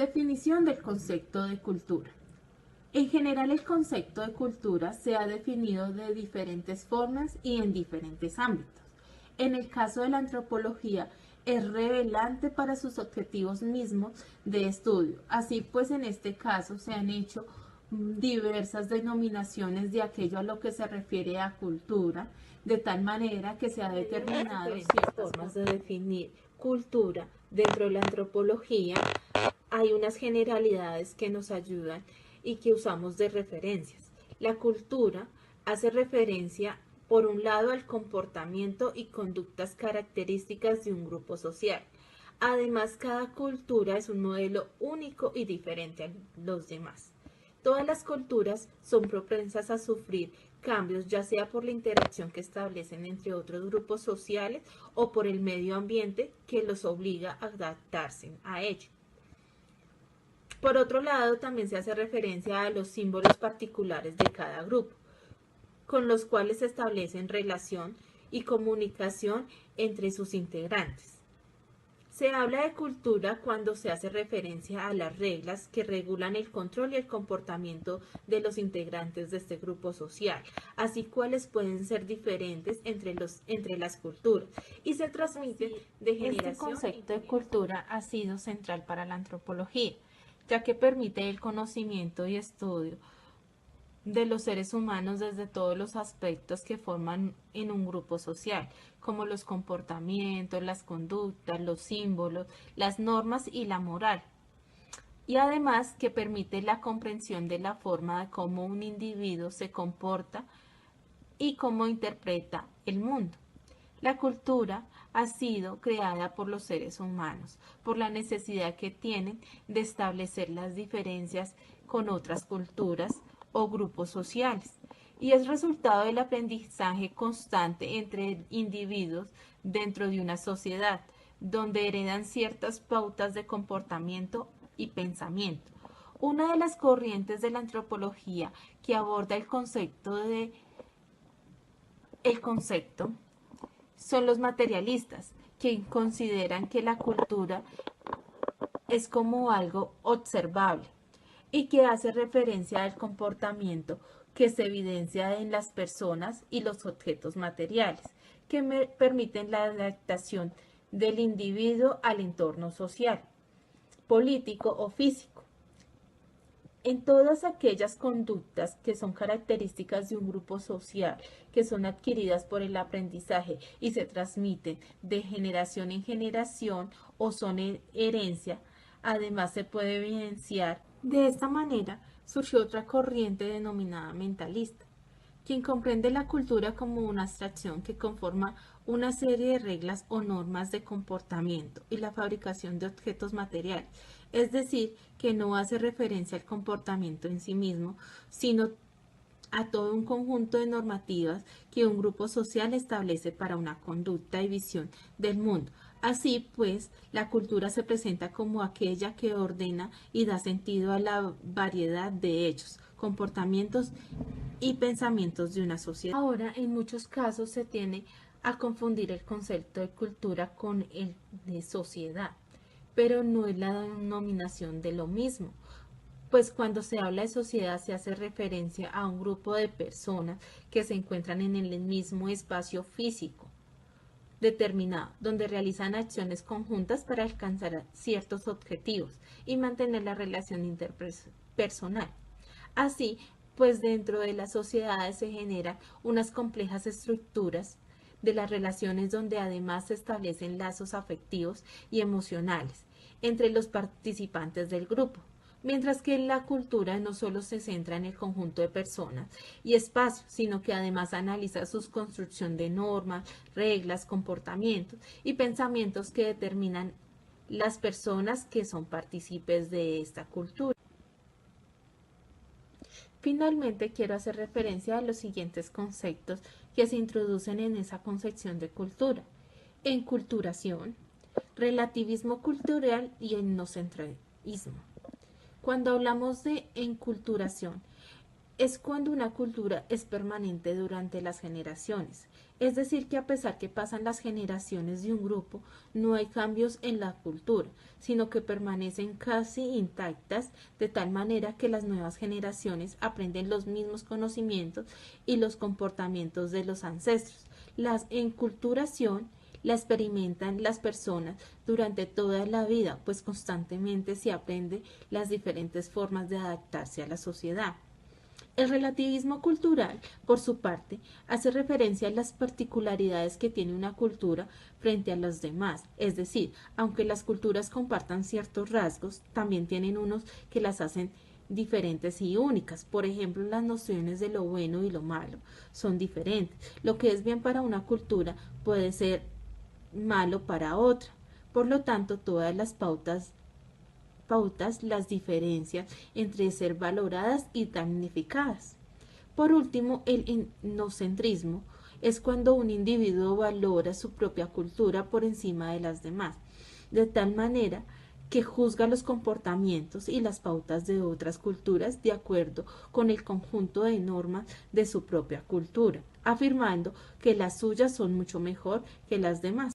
Definición del concepto de cultura. En general, el concepto de cultura se ha definido de diferentes formas y en diferentes ámbitos. En el caso de la antropología, es relevante para sus objetivos mismos de estudio. Así pues, en este caso se han hecho diversas denominaciones de aquello a lo que se refiere a cultura, de tal manera que se ha determinado ciertas formas de definir cultura dentro de la antropología. Hay unas generalidades que nos ayudan y que usamos de referencias. La cultura hace referencia, por un lado, al comportamiento y conductas características de un grupo social. Además, cada cultura es un modelo único y diferente a los demás. Todas las culturas son propensas a sufrir cambios, ya sea por la interacción que establecen entre otros grupos sociales o por el medio ambiente que los obliga a adaptarse a ello. Por otro lado, también se hace referencia a los símbolos particulares de cada grupo, con los cuales se establecen relación y comunicación entre sus integrantes. Se habla de cultura cuando se hace referencia a las reglas que regulan el control y el comportamiento de los integrantes de este grupo social, así cuáles pueden ser diferentes entre las culturas y se transmiten de generación. Este concepto de cultura ha sido central para la antropología, ya que permite el conocimiento y estudio de los seres humanos desde todos los aspectos que forman en un grupo social, como los comportamientos, las conductas, los símbolos, las normas y la moral. Y además que permite la comprensión de la forma de cómo un individuo se comporta y cómo interpreta el mundo. La cultura ha sido creada por los seres humanos, por la necesidad que tienen de establecer las diferencias con otras culturas o grupos sociales, y es resultado del aprendizaje constante entre individuos dentro de una sociedad, donde heredan ciertas pautas de comportamiento y pensamiento. Una de las corrientes de la antropología que aborda el concepto son los materialistas, que consideran que la cultura es como algo observable y que hace referencia al comportamiento que se evidencia en las personas y los objetos materiales, que permiten la adaptación del individuo al entorno social, político o físico. En todas aquellas conductas que son características de un grupo social, que son adquiridas por el aprendizaje y se transmiten de generación en generación o son herencia, además se puede evidenciar. De esta manera surgió otra corriente denominada mentalista, quien comprende la cultura como una abstracción que conforma una serie de reglas o normas de comportamiento y la fabricación de objetos materiales, es decir, que no hace referencia al comportamiento en sí mismo, sino a todo un conjunto de normativas que un grupo social establece para una conducta y visión del mundo. Así pues, la cultura se presenta como aquella que ordena y da sentido a la variedad de hechos, comportamientos y pensamientos de una sociedad. Ahora, en muchos casos se tiende a confundir el concepto de cultura con el de sociedad, pero no es la denominación de lo mismo, pues cuando se habla de sociedad se hace referencia a un grupo de personas que se encuentran en el mismo espacio físico determinado, donde realizan acciones conjuntas para alcanzar ciertos objetivos y mantener la relación interpersonal. Así, pues dentro de las sociedades se generan unas complejas estructuras de las relaciones donde además se establecen lazos afectivos y emocionales entre los participantes del grupo. Mientras que la cultura no solo se centra en el conjunto de personas y espacios, sino que además analiza su construcción de normas, reglas, comportamientos y pensamientos que determinan las personas que son partícipes de esta cultura. Finalmente, quiero hacer referencia a los siguientes conceptos que se introducen en esa concepción de cultura: enculturación, relativismo cultural y etnocentrismo. Cuando hablamos de enculturación, es cuando una cultura es permanente durante las generaciones. Es decir, que a pesar que pasan las generaciones de un grupo, no hay cambios en la cultura, sino que permanecen casi intactas de tal manera que las nuevas generaciones aprenden los mismos conocimientos y los comportamientos de los ancestros. La enculturación la experimentan las personas durante toda la vida, pues constantemente se aprende las diferentes formas de adaptarse a la sociedad. El relativismo cultural, por su parte, hace referencia a las particularidades que tiene una cultura frente a las demás, es decir, aunque las culturas compartan ciertos rasgos, también tienen unos que las hacen diferentes y únicas. Por ejemplo, las nociones de lo bueno y lo malo son diferentes. Lo que es bien para una cultura puede ser malo para otra. Por lo tanto, todas las pautas las diferencias entre ser valoradas y damnificadas. Por último, el etnocentrismo es cuando un individuo valora su propia cultura por encima de las demás, de tal manera que juzga los comportamientos y las pautas de otras culturas de acuerdo con el conjunto de normas de su propia cultura, afirmando que las suyas son mucho mejor que las demás.